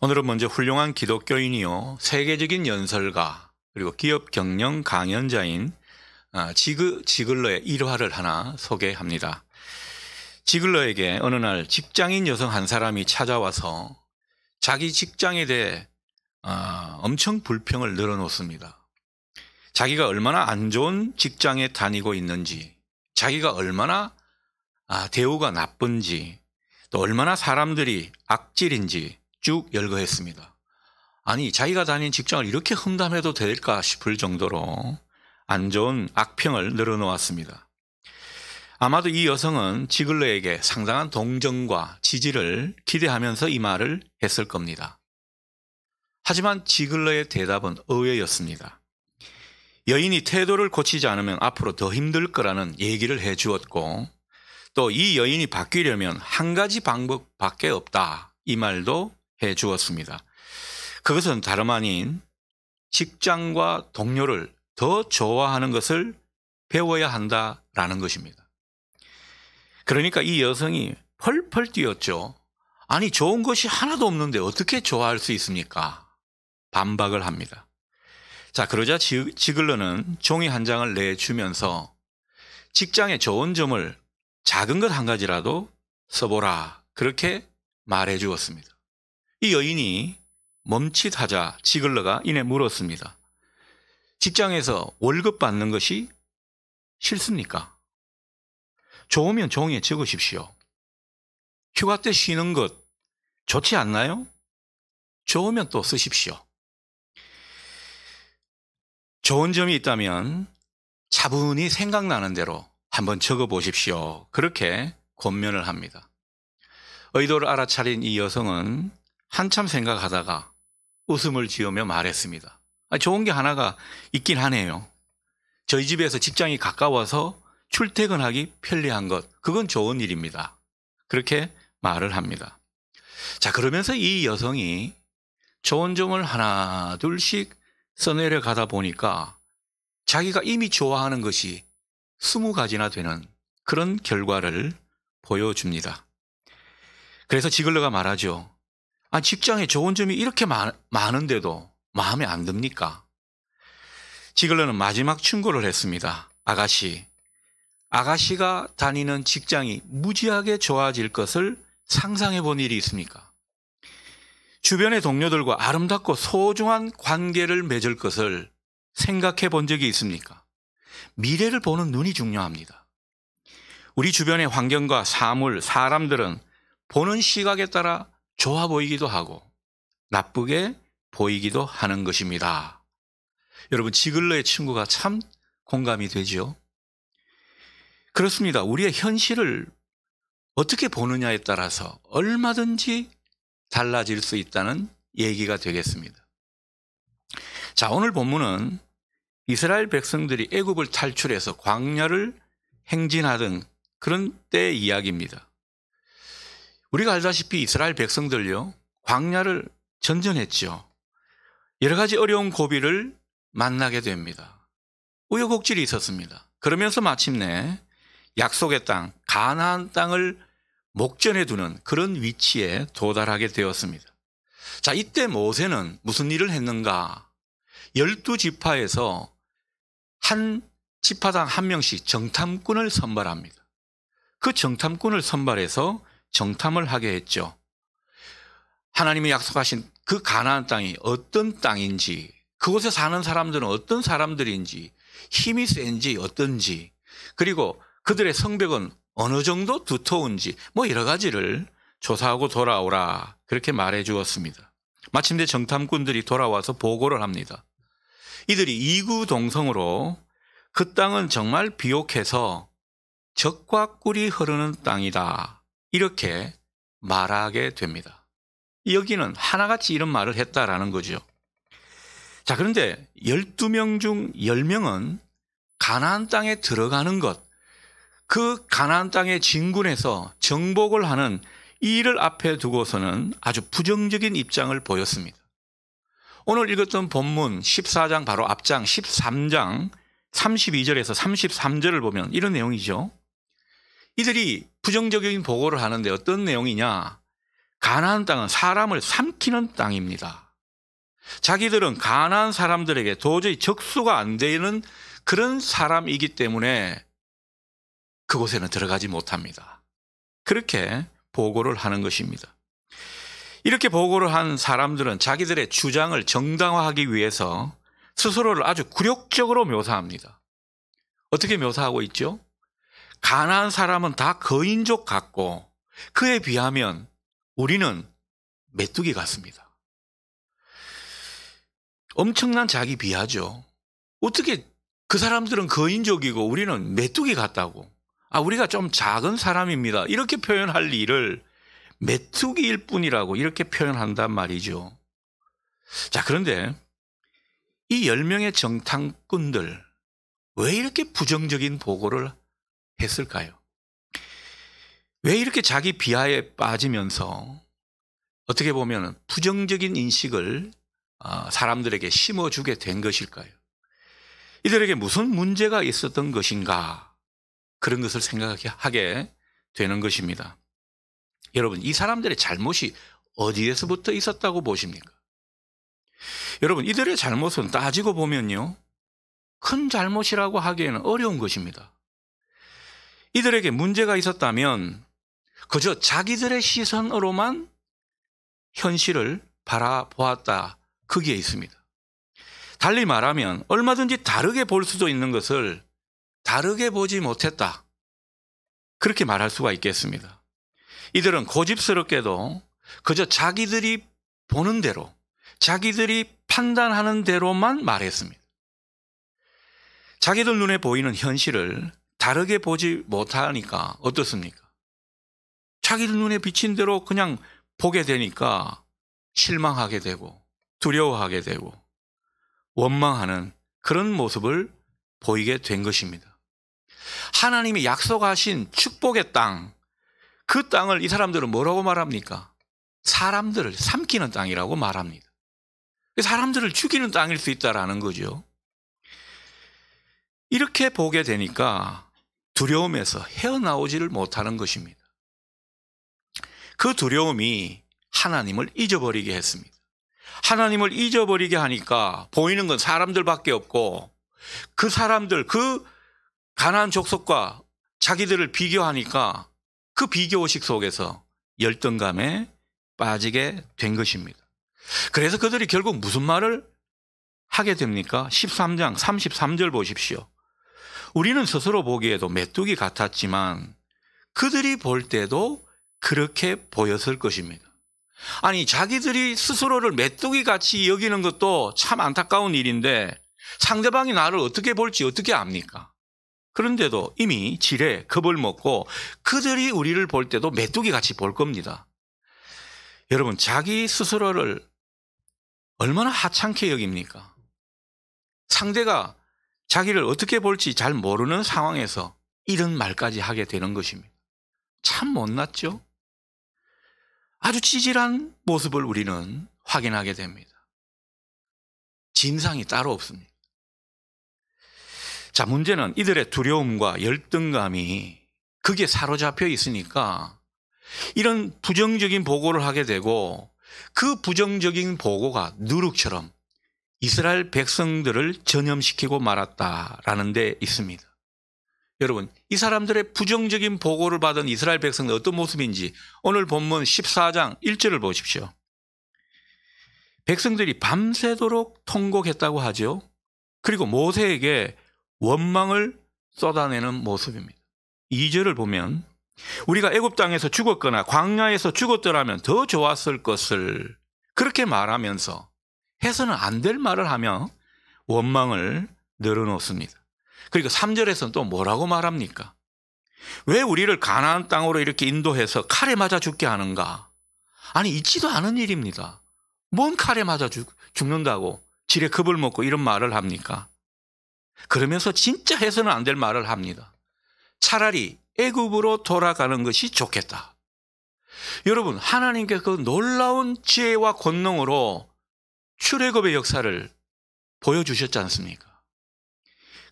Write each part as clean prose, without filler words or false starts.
오늘은 먼저 훌륭한 기독교인이요 세계적인 연설가 그리고 기업 경영 강연자인 지글러의 일화를 하나 소개합니다. 지글러에게 어느 날 직장인 여성 한 사람이 찾아와서 자기 직장에 대해 엄청 불평을 늘어놓습니다. 자기가 얼마나 안 좋은 직장에 다니고 있는지, 자기가 얼마나 대우가 나쁜지, 또 얼마나 사람들이 악질인지 쭉 열거했습니다. 아니, 자기가 다닌 직장을 이렇게 험담해도 될까 싶을 정도로 안 좋은 악평을 늘어놓았습니다. 아마도 이 여성은 지글러에게 상당한 동정과 지지를 기대하면서 이 말을 했을 겁니다. 하지만 지글러의 대답은 의외였습니다. 여인이 태도를 고치지 않으면 앞으로 더 힘들 거라는 얘기를 해주었고, 또 이 여인이 바뀌려면 한 가지 방법밖에 없다, 이 말도 해주었습니다. 그것은 다름 아닌 직장과 동료를 더 좋아하는 것을 배워야 한다라는 것입니다. 그러니까 이 여성이 펄펄 뛰었죠. 아니, 좋은 것이 하나도 없는데 어떻게 좋아할 수 있습니까? 반박을 합니다. 자, 그러자 지글러는 종이 한 장을 내주면서 직장의 좋은 점을 작은 것 한 가지라도 써보라, 그렇게 말해 주었습니다. 이 여인이 멈칫하자 지글러가 이내 물었습니다. 직장에서 월급 받는 것이 싫습니까? 좋으면 종이에 적으십시오. 휴가 때 쉬는 것 좋지 않나요? 좋으면 또 쓰십시오. 좋은 점이 있다면 차분히 생각나는 대로 한번 적어보십시오. 그렇게 권면을 합니다. 의도를 알아차린 이 여성은 한참 생각하다가 웃음을 지으며 말했습니다. 좋은 게 하나가 있긴 하네요. 저희 집에서 직장이 가까워서 출퇴근하기 편리한 것, 그건 좋은 일입니다. 그렇게 말을 합니다. 자, 그러면서 이 여성이 좋은 점을 하나 둘씩 써내려 가다 보니까 자기가 이미 좋아하는 것이 20가지나 되는 그런 결과를 보여줍니다. 그래서 지글러가 말하죠. 직장에 좋은 점이 이렇게 많은데도 마음에 안 듭니까? 지글러는 마지막 충고를 했습니다. 아가씨가 다니는 직장이 무지하게 좋아질 것을 상상해 본 일이 있습니까? 주변의 동료들과 아름답고 소중한 관계를 맺을 것을 생각해 본 적이 있습니까? 미래를 보는 눈이 중요합니다. 우리 주변의 환경과 사물, 사람들은 보는 시각에 따라 좋아 보이기도 하고 나쁘게 보이기도 하는 것입니다. 여러분, 지글러의 친구가 참 공감이 되죠? 그렇습니다. 우리의 현실을 어떻게 보느냐에 따라서 얼마든지 달라질 수 있다는 얘기가 되겠습니다. 자, 오늘 본문은 이스라엘 백성들이 애굽을 탈출해서 광야를 행진하던 그런 때 이야기입니다. 우리가 알다시피 이스라엘 백성들요, 광야를 전전했죠. 여러 가지 어려운 고비를 만나게 됩니다. 우여곡절이 있었습니다. 그러면서 마침내 약속의 땅, 가나안 땅을 목전에 두는 그런 위치에 도달하게 되었습니다. 자, 이때 모세는 무슨 일을 했는가? 12지파에서 한 지파당 한 명씩 정탐꾼을 선발합니다. 그 정탐꾼을 선발해서 정탐을 하게 했죠. 하나님이 약속하신 그 가나안 땅이 어떤 땅인지, 그곳에 사는 사람들은 어떤 사람들인지, 힘이 센지 어떤지, 그리고 그들의 성벽은 어느 정도 두터운지 여러 가지를 조사하고 돌아오라, 그렇게 말해 주었습니다. 마침내 정탐꾼들이 돌아와서 보고를 합니다. 이들이 이구동성으로 그 땅은 정말 비옥해서 젖과 꿀이 흐르는 땅이다, 이렇게 말하게 됩니다. 여기는 하나같이 이런 말을 했다라는 거죠. 자, 그런데 12명 중 10명은 가나안 땅에 들어가는 것, 그 가나안 땅의 진군에서 정복을 하는 이 일을 앞에 두고서는 아주 부정적인 입장을 보였습니다. 오늘 읽었던 본문 14장 바로 앞장 13장 32절에서 33절을 보면 이런 내용이죠. 이들이 부정적인 보고를 하는데 어떤 내용이냐? 가나안 땅은 사람을 삼키는 땅입니다. 자기들은 가나안 사람들에게 도저히 적수가 안 되는 그런 사람이기 때문에 그곳에는 들어가지 못합니다. 그렇게 보고를 하는 것입니다. 이렇게 보고를 한 사람들은 자기들의 주장을 정당화하기 위해서 스스로를 아주 굴욕적으로 묘사합니다. 어떻게 묘사하고 있죠? 가나안 사람은 다 거인족 같고 그에 비하면 우리는 메뚜기 같습니다. 엄청난 자기 비하죠. 어떻게 그 사람들은 거인족이고 우리는 메뚜기 같다고. 우리가 좀 작은 사람입니다. 이렇게 표현할 일을 메뚜기일 뿐이라고 이렇게 표현한단 말이죠. 자, 그런데 이 10명의 정탐꾼들 왜 이렇게 부정적인 보고를 했을까요? 왜 이렇게 자기 비하에 빠지면서 어떻게 보면 부정적인 인식을 사람들에게 심어주게 된 것일까요? 이들에게 무슨 문제가 있었던 것인가? 그런 것을 생각하게 되는 것입니다. 여러분, 이 사람들의 잘못이 어디에서부터 있었다고 보십니까? 여러분, 이들의 잘못은 따지고 보면요, 큰 잘못이라고 하기에는 어려운 것입니다. 이들에게 문제가 있었다면 그저 자기들의 시선으로만 현실을 바라보았다, 거기에 있습니다. 달리 말하면 얼마든지 다르게 볼 수도 있는 것을 다르게 보지 못했다, 그렇게 말할 수가 있겠습니다. 이들은 고집스럽게도 그저 자기들이 보는 대로, 자기들이 판단하는 대로만 말했습니다. 자기들 눈에 보이는 현실을 다르게 보지 못하니까 어떻습니까? 자기들 눈에 비친 대로 그냥 보게 되니까 실망하게 되고 두려워하게 되고 원망하는 그런 모습을 보이게 된 것입니다. 하나님이 약속하신 축복의 땅, 그 땅을 이 사람들은 뭐라고 말합니까? 사람들을 삼키는 땅이라고 말합니다. 사람들을 죽이는 땅일 수 있다라는 거죠. 이렇게 보게 되니까 두려움에서 헤어나오지를 못하는 것입니다. 그 두려움이 하나님을 잊어버리게 했습니다. 하나님을 잊어버리게 하니까 보이는 건 사람들밖에 없고 그 사람들, 그 가나안 족속과 자기들을 비교하니까 그 비교의식 속에서 열등감에 빠지게 된 것입니다. 그래서 그들이 결국 무슨 말을 하게 됩니까? 13장 33절 보십시오. 우리는 스스로 보기에도 메뚜기 같았지만 그들이 볼 때도 그렇게 보였을 것입니다. 아니, 자기들이 스스로를 메뚜기 같이 여기는 것도 참 안타까운 일인데 상대방이 나를 어떻게 볼지 어떻게 압니까? 그런데도 이미 지레 겁을 먹고 그들이 우리를 볼 때도 메뚜기 같이 볼 겁니다. 여러분, 자기 스스로를 얼마나 하찮게 여깁니까? 상대가 자기를 어떻게 볼지 잘 모르는 상황에서 이런 말까지 하게 되는 것입니다. 참 못났죠? 아주 찌질한 모습을 우리는 확인하게 됩니다. 진상이 따로 없습니다. 자, 문제는 이들의 두려움과 열등감이 그게 사로잡혀 있으니까 이런 부정적인 보고를 하게 되고 그 부정적인 보고가 누룩처럼 이스라엘 백성들을 전염시키고 말았다라는 데 있습니다. 여러분, 이 사람들의 부정적인 보고를 받은 이스라엘 백성들 어떤 모습인지 오늘 본문 14장 1절을 보십시오. 백성들이 밤새도록 통곡했다고 하죠. 그리고 모세에게 원망을 쏟아내는 모습입니다. 2절을 보면 우리가 애굽 땅에서 죽었거나 광야에서 죽었더라면 더 좋았을 것을 그렇게 말하면서 해서는 안 될 말을 하며 원망을 늘어놓습니다. 그리고 3절에서는 또 뭐라고 말합니까? 왜 우리를 가나안 땅으로 이렇게 인도해서 칼에 맞아 죽게 하는가? 아니, 있지도 않은 일입니다. 뭔 칼에 맞아 죽는다고 지레 겁을 먹고 이런 말을 합니까? 그러면서 진짜 해서는 안 될 말을 합니다. 차라리 애굽으로 돌아가는 것이 좋겠다. 여러분, 하나님께 그 놀라운 지혜와 권능으로 출애굽의 역사를 보여주셨지 않습니까?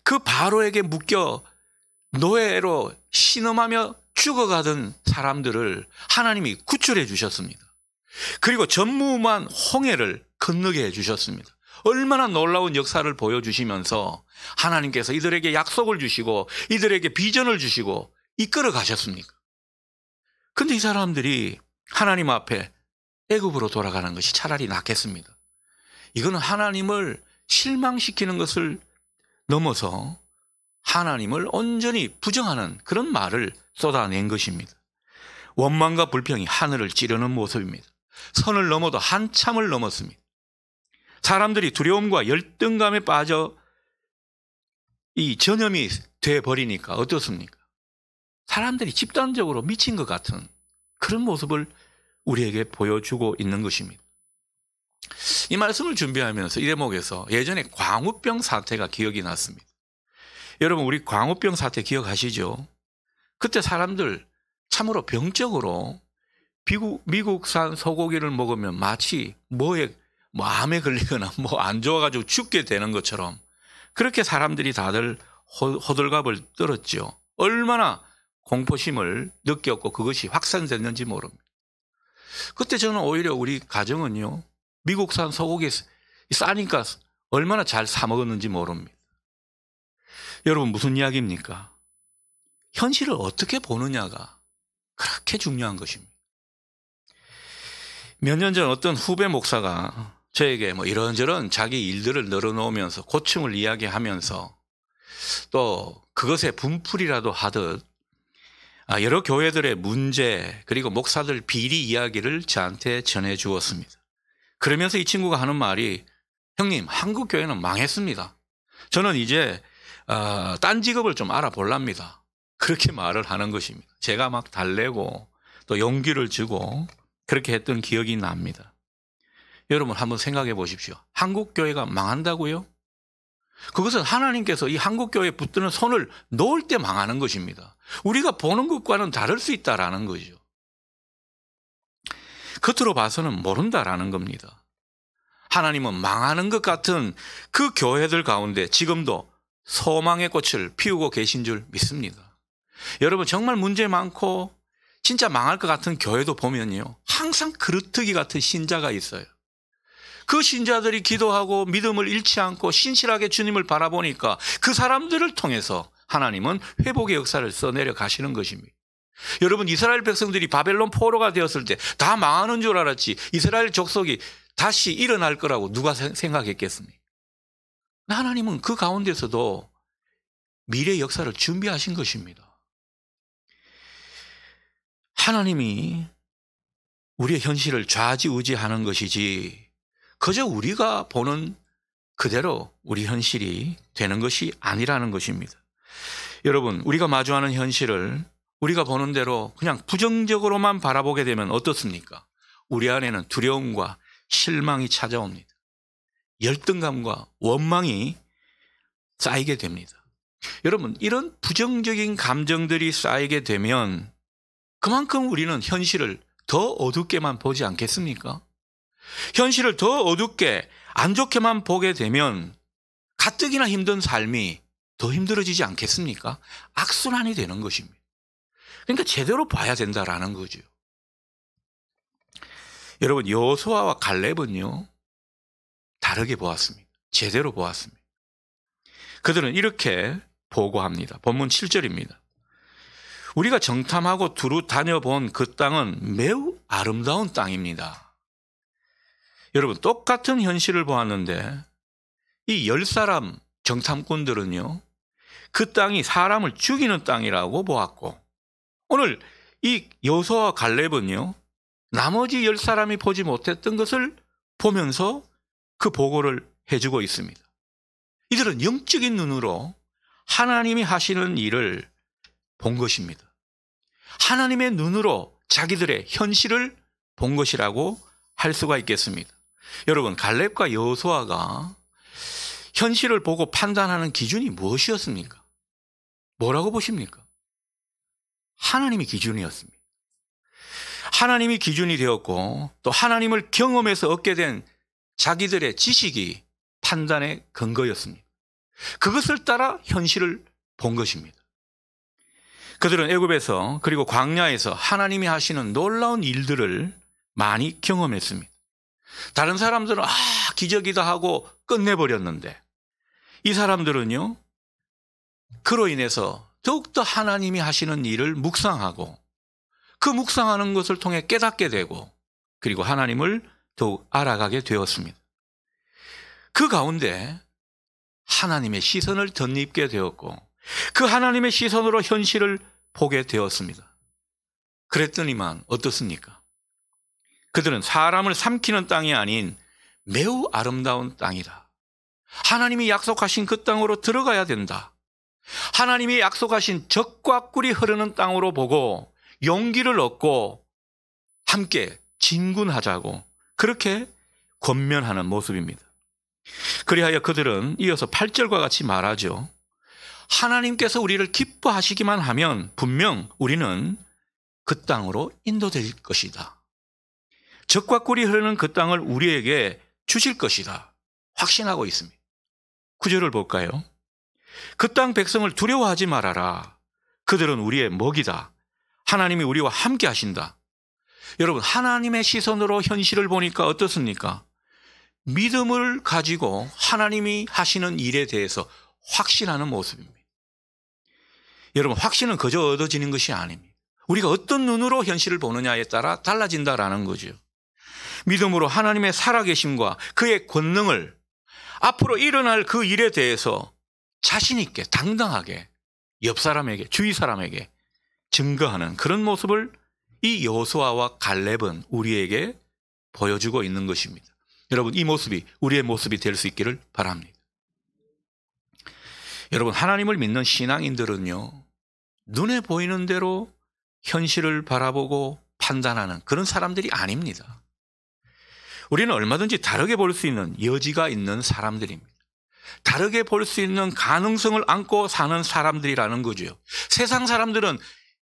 그 바로에게 묶여 노예로 신음하며 죽어가던 사람들을 하나님이 구출해 주셨습니다. 그리고 전무후무한 홍해를 건너게 해 주셨습니다. 얼마나 놀라운 역사를 보여주시면서 하나님께서 이들에게 약속을 주시고 이들에게 비전을 주시고 이끌어 가셨습니까? 근데 이 사람들이 하나님 앞에 애굽으로 돌아가는 것이 차라리 낫겠습니다. 이거는 하나님을 실망시키는 것을 넘어서 하나님을 온전히 부정하는 그런 말을 쏟아낸 것입니다. 원망과 불평이 하늘을 찌르는 모습입니다. 선을 넘어도 한참을 넘었습니다. 사람들이 두려움과 열등감에 빠져 이 전염이 돼버리니까 어떻습니까? 사람들이 집단적으로 미친 것 같은 그런 모습을 우리에게 보여주고 있는 것입니다. 이 말씀을 준비하면서 이 대목에서 예전에 광우병 사태가 기억이 났습니다. 여러분, 우리 광우병 사태 기억하시죠? 그때 사람들 참으로 병적으로 미국산 소고기를 먹으면 마치 암에 걸리거나 안 좋아가지고 죽게 되는 것처럼 그렇게 사람들이 다들 호들갑을 떨었죠. 얼마나 공포심을 느꼈고 그것이 확산됐는지 모릅니다. 그때 저는 오히려 우리 가정은요, 미국산 소고기 싸니까 얼마나 잘 사 먹었는지 모릅니다. 여러분, 무슨 이야기입니까? 현실을 어떻게 보느냐가 그렇게 중요한 것입니다. 몇 년 전 어떤 후배 목사가 저에게 이런저런 자기 일들을 늘어놓으면서 고충을 이야기하면서 또 그것에 분풀이라도 하듯 여러 교회들의 문제 그리고 목사들 비리 이야기를 저한테 전해 주었습니다. 그러면서 이 친구가 하는 말이, 형님, 한국 교회는 망했습니다. 저는 이제 딴 직업을 좀 알아볼랍니다. 그렇게 말을 하는 것입니다. 제가 막 달래고 또 용기를 주고 그렇게 했던 기억이 납니다. 여러분, 한번 생각해 보십시오. 한국 교회가 망한다고요? 그것은 하나님께서 이 한국 교회에 붙드는 손을 놓을 때 망하는 것입니다. 우리가 보는 것과는 다를 수 있다라는 거죠. 겉으로 봐서는 모른다라는 겁니다. 하나님은 망하는 것 같은 그 교회들 가운데 지금도 소망의 꽃을 피우고 계신 줄 믿습니다. 여러분, 정말 문제 많고 진짜 망할 것 같은 교회도 보면요, 항상 그루터기 같은 신자가 있어요. 그 신자들이 기도하고 믿음을 잃지 않고 신실하게 주님을 바라보니까 그 사람들을 통해서 하나님은 회복의 역사를 써내려 가시는 것입니다. 여러분, 이스라엘 백성들이 바벨론 포로가 되었을 때 다 망하는 줄 알았지 이스라엘 족속이 다시 일어날 거라고 누가 생각했겠습니까? 하나님은 그 가운데서도 미래의 역사를 준비하신 것입니다. 하나님이 우리의 현실을 좌지우지하는 것이지 그저 우리가 보는 그대로 우리 현실이 되는 것이 아니라는 것입니다. 여러분, 우리가 마주하는 현실을 우리가 보는 대로 그냥 부정적으로만 바라보게 되면 어떻습니까? 우리 안에는 두려움과 실망이 찾아옵니다. 열등감과 원망이 쌓이게 됩니다. 여러분, 이런 부정적인 감정들이 쌓이게 되면 그만큼 우리는 현실을 더 어둡게만 보지 않겠습니까? 현실을 더 어둡게 안 좋게만 보게 되면 가뜩이나 힘든 삶이 더 힘들어지지 않겠습니까? 악순환이 되는 것입니다. 그러니까 제대로 봐야 된다라는 거죠. 여러분, 여호수아와 갈렙은요, 다르게 보았습니다. 제대로 보았습니다. 그들은 이렇게 보고합니다. 본문 7절입니다. 우리가 정탐하고 두루 다녀본 그 땅은 매우 아름다운 땅입니다. 여러분, 똑같은 현실을 보았는데 이 10사람 정탐꾼들은요, 그 땅이 사람을 죽이는 땅이라고 보았고, 오늘 이 여호수아와 갈렙은요, 나머지 10사람이 보지 못했던 것을 보면서 그 보고를 해주고 있습니다. 이들은 영적인 눈으로 하나님이 하시는 일을 본 것입니다. 하나님의 눈으로 자기들의 현실을 본 것이라고 할 수가 있겠습니다. 여러분, 갈렙과 여호수아가 현실을 보고 판단하는 기준이 무엇이었습니까? 뭐라고 보십니까? 하나님이 기준이었습니다. 하나님이 기준이 되었고 또 하나님을 경험해서 얻게 된 자기들의 지식이 판단의 근거였습니다. 그것을 따라 현실을 본 것입니다. 그들은 애굽에서 그리고 광야에서 하나님이 하시는 놀라운 일들을 많이 경험했습니다. 다른 사람들은 기적이다 하고 끝내버렸는데 이 사람들은요, 그로 인해서 더욱더 하나님이 하시는 일을 묵상하고 그 묵상하는 것을 통해 깨닫게 되고 그리고 하나님을 더욱 알아가게 되었습니다. 그 가운데 하나님의 시선을 덧입게 되었고 그 하나님의 시선으로 현실을 보게 되었습니다. 그랬더니만 어떻습니까? 그들은 사람을 삼키는 땅이 아닌 매우 아름다운 땅이다. 하나님이 약속하신 그 땅으로 들어가야 된다. 하나님이 약속하신 젖과 꿀이 흐르는 땅으로 보고 용기를 얻고 함께 진군하자고 그렇게 권면하는 모습입니다. 그리하여 그들은 이어서 8절과 같이 말하죠. 하나님께서 우리를 기뻐하시기만 하면 분명 우리는 그 땅으로 인도될 것이다. 젖과 꿀이 흐르는 그 땅을 우리에게 주실 것이다. 확신하고 있습니다. 9절을 볼까요? 그 땅 백성을 두려워하지 말아라. 그들은 우리의 먹이다. 하나님이 우리와 함께 하신다. 여러분, 하나님의 시선으로 현실을 보니까 어떻습니까? 믿음을 가지고 하나님이 하시는 일에 대해서 확신하는 모습입니다. 여러분, 확신은 그저 얻어지는 것이 아닙니다. 우리가 어떤 눈으로 현실을 보느냐에 따라 달라진다라는 거죠. 믿음으로 하나님의 살아계심과 그의 권능을 앞으로 일어날 그 일에 대해서 자신 있게 당당하게 옆 사람에게 주위 사람에게 증거하는 그런 모습을 이 여호수아와 갈렙은 우리에게 보여주고 있는 것입니다. 여러분, 이 모습이 우리의 모습이 될 수 있기를 바랍니다. 여러분, 하나님을 믿는 신앙인들은요, 눈에 보이는 대로 현실을 바라보고 판단하는 그런 사람들이 아닙니다. 우리는 얼마든지 다르게 볼 수 있는 여지가 있는 사람들입니다. 다르게 볼 수 있는 가능성을 안고 사는 사람들이라는 거죠. 세상 사람들은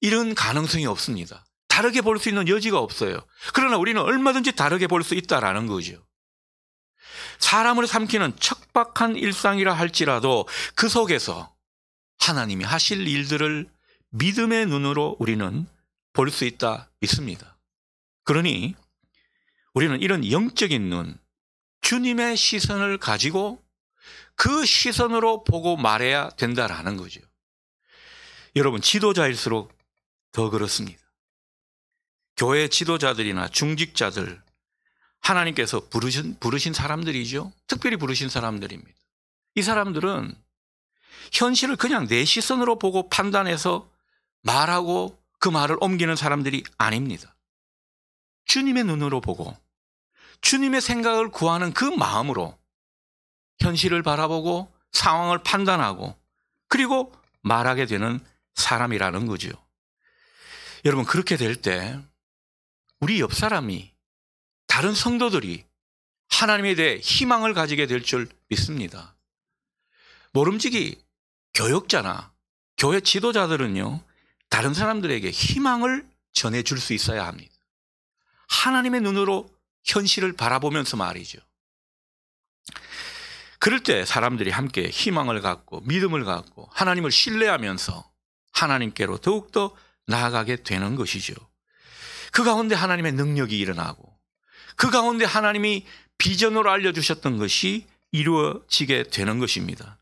이런 가능성이 없습니다. 다르게 볼 수 있는 여지가 없어요. 그러나 우리는 얼마든지 다르게 볼 수 있다라는 거죠. 사람을 삼키는 척박한 일상이라 할지라도 그 속에서 하나님이 하실 일들을 믿음의 눈으로 우리는 볼 수 있다 믿습니다. 그러니 우리는 이런 영적인 눈, 주님의 시선을 가지고 그 시선으로 보고 말해야 된다라는 거죠. 여러분, 지도자일수록 더 그렇습니다. 교회 지도자들이나 중직자들, 하나님께서 부르신 사람들이죠. 특별히 부르신 사람들입니다. 이 사람들은 현실을 그냥 내 시선으로 보고 판단해서 말하고 그 말을 옮기는 사람들이 아닙니다. 주님의 눈으로 보고 주님의 생각을 구하는 그 마음으로 현실을 바라보고 상황을 판단하고 그리고 말하게 되는 사람이라는 거죠. 여러분, 그렇게 될 때 우리 옆 사람이, 다른 성도들이 하나님에 대해 희망을 가지게 될 줄 믿습니다. 모름지기 교역자나 교회 지도자들은요, 다른 사람들에게 희망을 전해줄 수 있어야 합니다. 하나님의 눈으로 현실을 바라보면서 말이죠. 그럴 때 사람들이 함께 희망을 갖고 믿음을 갖고 하나님을 신뢰하면서 하나님께로 더욱더 나아가게 되는 것이죠. 그 가운데 하나님의 능력이 일어나고 그 가운데 하나님이 비전으로 알려주셨던 것이 이루어지게 되는 것입니다.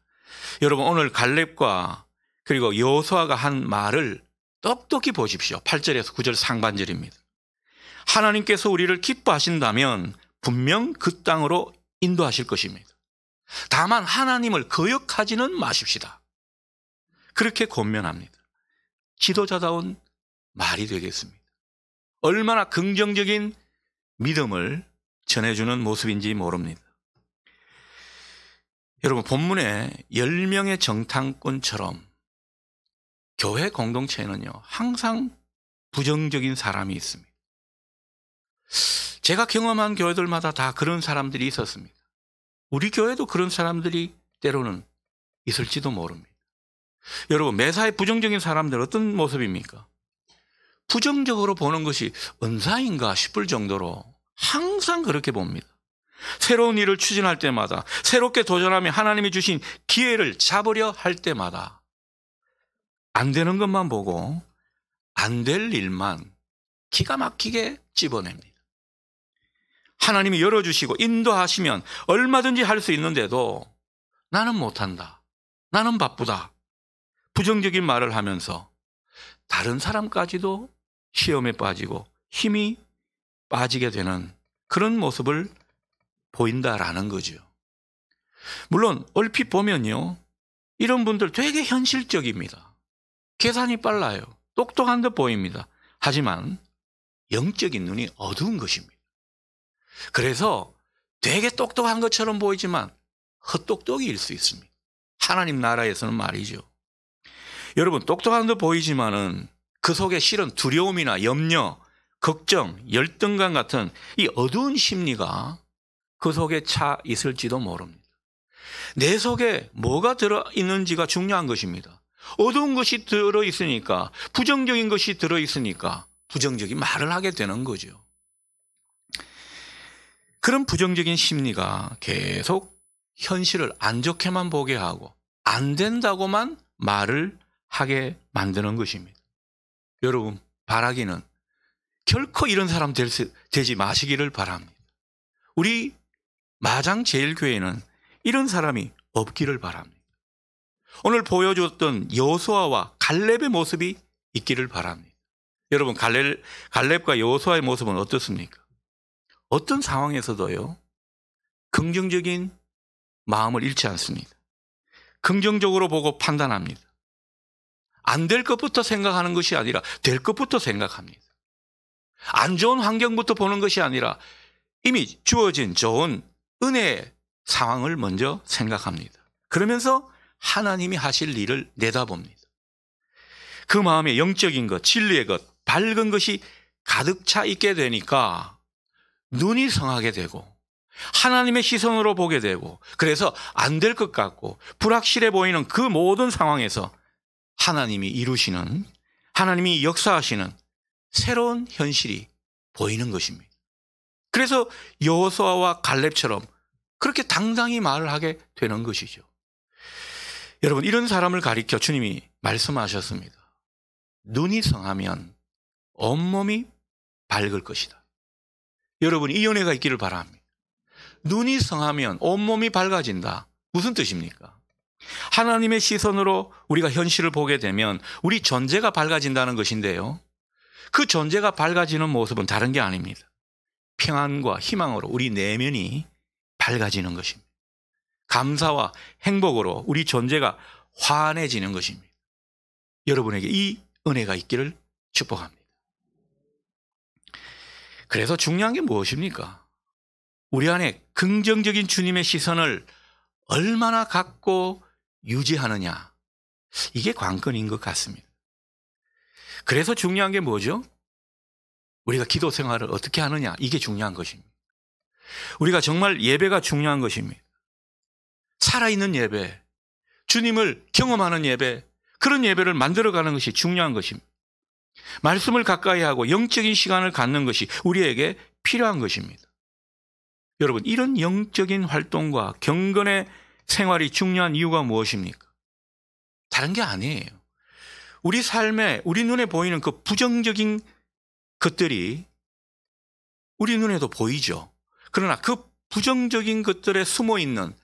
여러분, 오늘 갈렙과 그리고 여호수아가 한 말을 똑똑히 보십시오. 8절에서 9절 상반절입니다. 하나님께서 우리를 기뻐하신다면 분명 그 땅으로 인도하실 것입니다. 다만 하나님을 거역하지는 마십시다. 그렇게 권면합니다. 지도자다운 말이 되겠습니다. 얼마나 긍정적인 믿음을 전해주는 모습인지 모릅니다. 여러분, 본문에 10명의 정탐꾼처럼 교회 공동체에는요, 항상 부정적인 사람이 있습니다. 제가 경험한 교회들마다 다 그런 사람들이 있었습니다. 우리 교회도 그런 사람들이 때로는 있을지도 모릅니다. 여러분, 매사에 부정적인 사람들 어떤 모습입니까? 부정적으로 보는 것이 은사인가 싶을 정도로 항상 그렇게 봅니다. 새로운 일을 추진할 때마다, 새롭게 도전하며 하나님이 주신 기회를 잡으려 할 때마다 안 되는 것만 보고 안 될 일만 기가 막히게 집어냅니다. 하나님이 열어주시고 인도하시면 얼마든지 할 수 있는데도 나는 못한다, 나는 바쁘다, 부정적인 말을 하면서 다른 사람까지도 시험에 빠지고 힘이 빠지게 되는 그런 모습을 보인다라는 거죠. 물론 얼핏 보면요, 이런 분들 되게 현실적입니다. 계산이 빨라요. 똑똑한 듯 보입니다. 하지만 영적인 눈이 어두운 것입니다. 그래서 되게 똑똑한 것처럼 보이지만 헛똑똑이일 수 있습니다. 하나님 나라에서는 말이죠. 여러분, 똑똑한 듯 보이지만은 그 속에 실은 두려움이나 염려, 걱정, 열등감 같은 이 어두운 심리가 그 속에 차 있을지도 모릅니다. 내 속에 뭐가 들어있는지가 중요한 것입니다. 어두운 것이 들어있으니까, 부정적인 것이 들어있으니까 부정적인 말을 하게 되는 거죠. 그런 부정적인 심리가 계속 현실을 안 좋게만 보게 하고 안 된다고만 말을 하게 만드는 것입니다. 여러분, 바라기는 결코 이런 사람 되지 마시기를 바랍니다. 우리 마장제일교회는 이런 사람이 없기를 바랍니다. 오늘 보여줬던 여호수아와 갈렙의 모습이 있기를 바랍니다. 여러분, 갈렙과 여호수아의 모습은 어떻습니까? 어떤 상황에서도요, 긍정적인 마음을 잃지 않습니다. 긍정적으로 보고 판단합니다. 안 될 것부터 생각하는 것이 아니라 될 것부터 생각합니다. 안 좋은 환경부터 보는 것이 아니라 이미 주어진 좋은 은혜의 상황을 먼저 생각합니다. 그러면서 하나님이 하실 일을 내다봅니다. 그 마음에 영적인 것, 진리의 것, 밝은 것이 가득 차 있게 되니까 눈이 성하게 되고 하나님의 시선으로 보게 되고, 그래서 안 될 것 같고 불확실해 보이는 그 모든 상황에서 하나님이 이루시는, 하나님이 역사하시는 새로운 현실이 보이는 것입니다. 그래서 여호수아와 갈렙처럼 그렇게 당당히 말을 하게 되는 것이죠. 여러분, 이런 사람을 가리켜 주님이 말씀하셨습니다. 눈이 성하면 온몸이 밝을 것이다. 여러분, 이 은혜가 있기를 바랍니다. 눈이 성하면 온몸이 밝아진다. 무슨 뜻입니까? 하나님의 시선으로 우리가 현실을 보게 되면 우리 존재가 밝아진다는 것인데요, 그 존재가 밝아지는 모습은 다른 게 아닙니다. 평안과 희망으로 우리 내면이 밝아지는 것입니다. 감사와 행복으로 우리 존재가 환해지는 것입니다. 여러분에게 이 은혜가 있기를 축복합니다. 그래서 중요한 게 무엇입니까? 우리 안에 긍정적인 주님의 시선을 얼마나 갖고 유지하느냐, 이게 관건인 것 같습니다. 그래서 중요한 게 뭐죠? 우리가 기도 생활을 어떻게 하느냐, 이게 중요한 것입니다. 우리가 정말 예배가 중요한 것입니다. 살아있는 예배, 주님을 경험하는 예배, 그런 예배를 만들어가는 것이 중요한 것입니다. 말씀을 가까이 하고 영적인 시간을 갖는 것이 우리에게 필요한 것입니다. 여러분, 이런 영적인 활동과 경건의 생활이 중요한 이유가 무엇입니까? 다른 게 아니에요. 우리 삶에, 우리 눈에 보이는 그 부정적인 것들이 우리 눈에도 보이죠. 그러나 그 부정적인 것들에 숨어 있는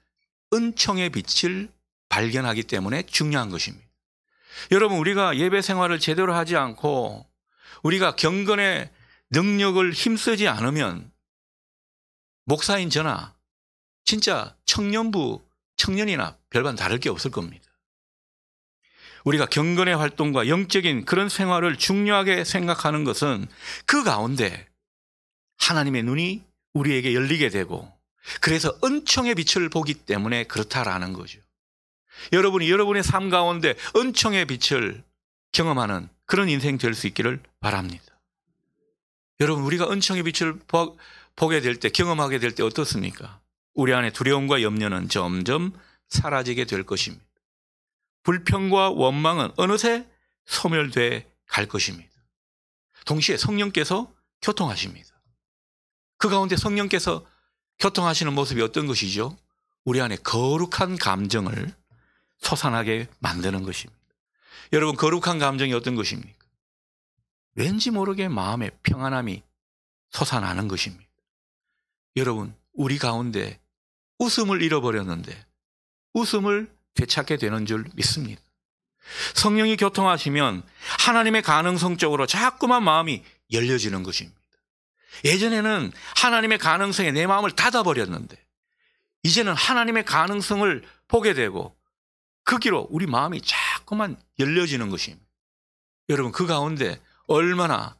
은총의 빛을 발견하기 때문에 중요한 것입니다. 여러분, 우리가 예배 생활을 제대로 하지 않고 우리가 경건의 능력을 힘쓰지 않으면 목사인 저나 진짜 청년이나 별반 다를 게 없을 겁니다. 우리가 경건의 활동과 영적인 그런 생활을 중요하게 생각하는 것은 그 가운데 하나님의 눈이 우리에게 열리게 되고, 그래서 은총의 빛을 보기 때문에 그렇다라는 거죠. 여러분이 여러분의 삶 가운데 은총의 빛을 경험하는 그런 인생 될 수 있기를 바랍니다. 여러분, 우리가 은총의 빛을 보게 될 때, 경험하게 될 때 어떻습니까? 우리 안에 두려움과 염려는 점점 사라지게 될 것입니다. 불평과 원망은 어느새 소멸돼 갈 것입니다. 동시에 성령께서 교통하십니다. 그 가운데 성령께서 교통하시는 모습이 어떤 것이죠? 우리 안에 거룩한 감정을 솟아나게 만드는 것입니다. 여러분, 거룩한 감정이 어떤 것입니까? 왠지 모르게 마음에 평안함이 솟아나는 것입니다. 여러분, 우리 가운데 웃음을 잃어버렸는데 웃음을 되찾게 되는 줄 믿습니다. 성령이 교통하시면 하나님의 가능성 쪽으로 자꾸만 마음이 열려지는 것입니다. 예전에는 하나님의 가능성에 내 마음을 닫아버렸는데 이제는 하나님의 가능성을 보게 되고 그 길로 우리 마음이 자꾸만 열려지는 것입니다. 여러분, 그 가운데 얼마나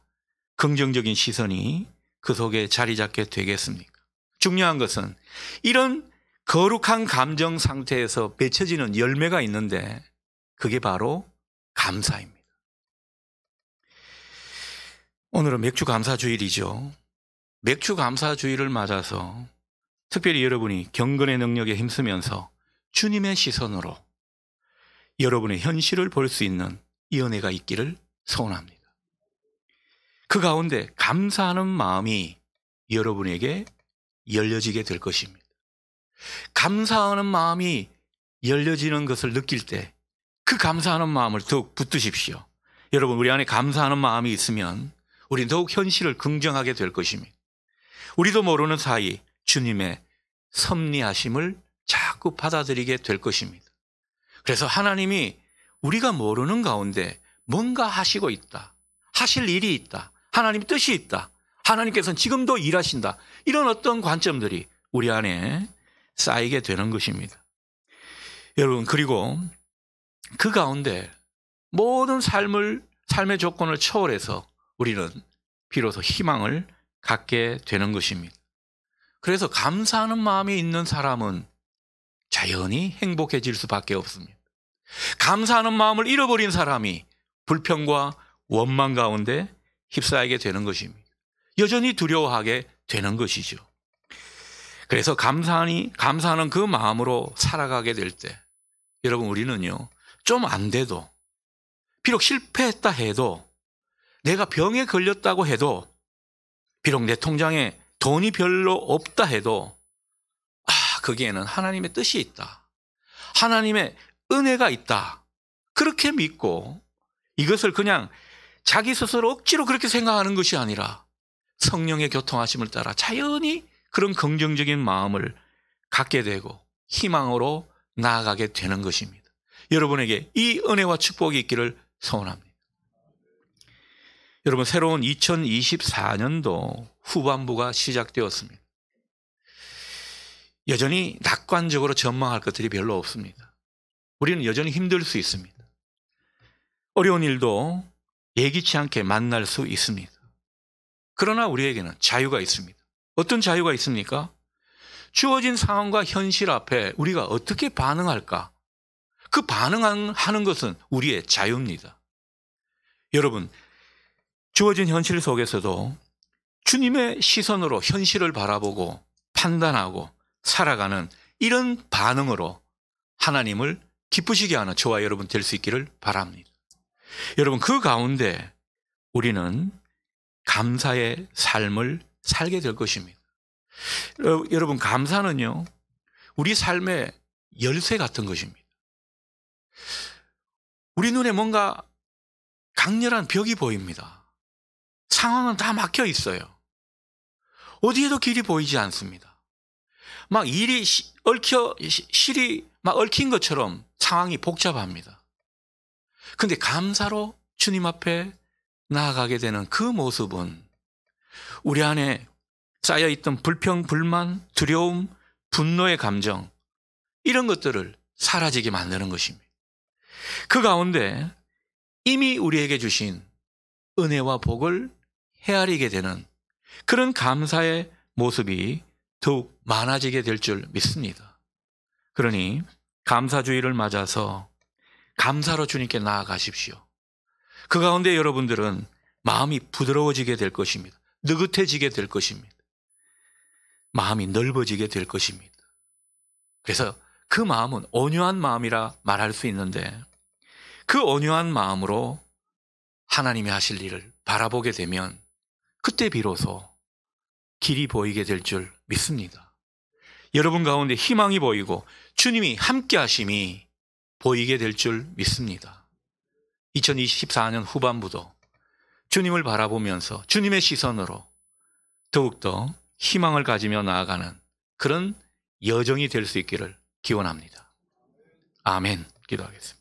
긍정적인 시선이 그 속에 자리 잡게 되겠습니까? 중요한 것은 이런 거룩한 감정 상태에서 맺혀지는 열매가 있는데 그게 바로 감사입니다. 오늘은 맥주 감사주일이죠. 맥주 감사주일을 맞아서 특별히 여러분이 경건의 능력에 힘쓰면서 주님의 시선으로 여러분의 현실을 볼 수 있는 이 은혜가 있기를 소원합니다. 그 가운데 감사하는 마음이 여러분에게 열려지게 될 것입니다. 감사하는 마음이 열려지는 것을 느낄 때 그 감사하는 마음을 더욱 붙드십시오. 여러분, 우리 안에 감사하는 마음이 있으면 우리는 더욱 현실을 긍정하게 될 것입니다. 우리도 모르는 사이 주님의 섭리하심을 자꾸 받아들이게 될 것입니다. 그래서 하나님이 우리가 모르는 가운데 뭔가 하시고 있다, 하실 일이 있다, 하나님 뜻이 있다, 하나님께서는 지금도 일하신다, 이런 어떤 관점들이 우리 안에 쌓이게 되는 것입니다. 여러분, 그리고 그 가운데 모든 삶의 조건을 초월해서 우리는 비로소 희망을 갖게 되는 것입니다. 그래서 감사하는 마음이 있는 사람은 자연히 행복해질 수밖에 없습니다. 감사하는 마음을 잃어버린 사람이 불평과 원망 가운데 휩싸이게 되는 것입니다. 여전히 두려워하게 되는 것이죠. 그래서 감사하는 그 마음으로 살아가게 될 때 여러분, 우리는요, 좀 안 돼도, 비록 실패했다 해도, 내가 병에 걸렸다고 해도, 비록 내 통장에 돈이 별로 없다 해도 거기에는 하나님의 뜻이 있다, 하나님의 은혜가 있다, 그렇게 믿고 이것을 그냥 자기 스스로 억지로 그렇게 생각하는 것이 아니라 성령의 교통하심을 따라 자연히 그런 긍정적인 마음을 갖게 되고 희망으로 나아가게 되는 것입니다. 여러분에게 이 은혜와 축복이 있기를 소원합니다. 여러분, 새로운 2024년도 후반부가 시작되었습니다. 여전히 낙관적으로 전망할 것들이 별로 없습니다. 우리는 여전히 힘들 수 있습니다. 어려운 일도 예기치 않게 만날 수 있습니다. 그러나 우리에게는 자유가 있습니다. 어떤 자유가 있습니까? 주어진 상황과 현실 앞에 우리가 어떻게 반응할까? 그 반응하는 것은 우리의 자유입니다. 여러분, 주어진 현실 속에서도 주님의 시선으로 현실을 바라보고 판단하고 살아가는 이런 반응으로 하나님을 기쁘시게 하는 저와 여러분 될 수 있기를 바랍니다. 여러분, 그 가운데 우리는 감사의 삶을 살게 될 것입니다. 여러분, 감사는요, 우리 삶의 열쇠 같은 것입니다. 우리 눈에 뭔가 강렬한 벽이 보입니다. 상황은 다 막혀 있어요. 어디에도 길이 보이지 않습니다. 막 실이 막 얽힌 것처럼 상황이 복잡합니다. 근데 감사로 주님 앞에 나아가게 되는 그 모습은 우리 안에 쌓여있던 불평, 불만, 두려움, 분노의 감정, 이런 것들을 사라지게 만드는 것입니다. 그 가운데 이미 우리에게 주신 은혜와 복을 헤아리게 되는 그런 감사의 모습이 더욱 많아지게 될 줄 믿습니다. 그러니 감사주의를 맞아서 감사로 주님께 나아가십시오. 그 가운데 여러분들은 마음이 부드러워지게 될 것입니다. 느긋해지게 될 것입니다. 마음이 넓어지게 될 것입니다. 그래서 그 마음은 온유한 마음이라 말할 수 있는데 그 온유한 마음으로 하나님이 하실 일을 바라보게 되면 그때 비로소 길이 보이게 될 줄 믿습니다. 여러분 가운데 희망이 보이고 주님이 함께 하심이 보이게 될 줄 믿습니다. 2024년 후반부도 주님을 바라보면서 주님의 시선으로 더욱더 희망을 가지며 나아가는 그런 여정이 될 수 있기를 기원합니다. 아멘. 기도하겠습니다.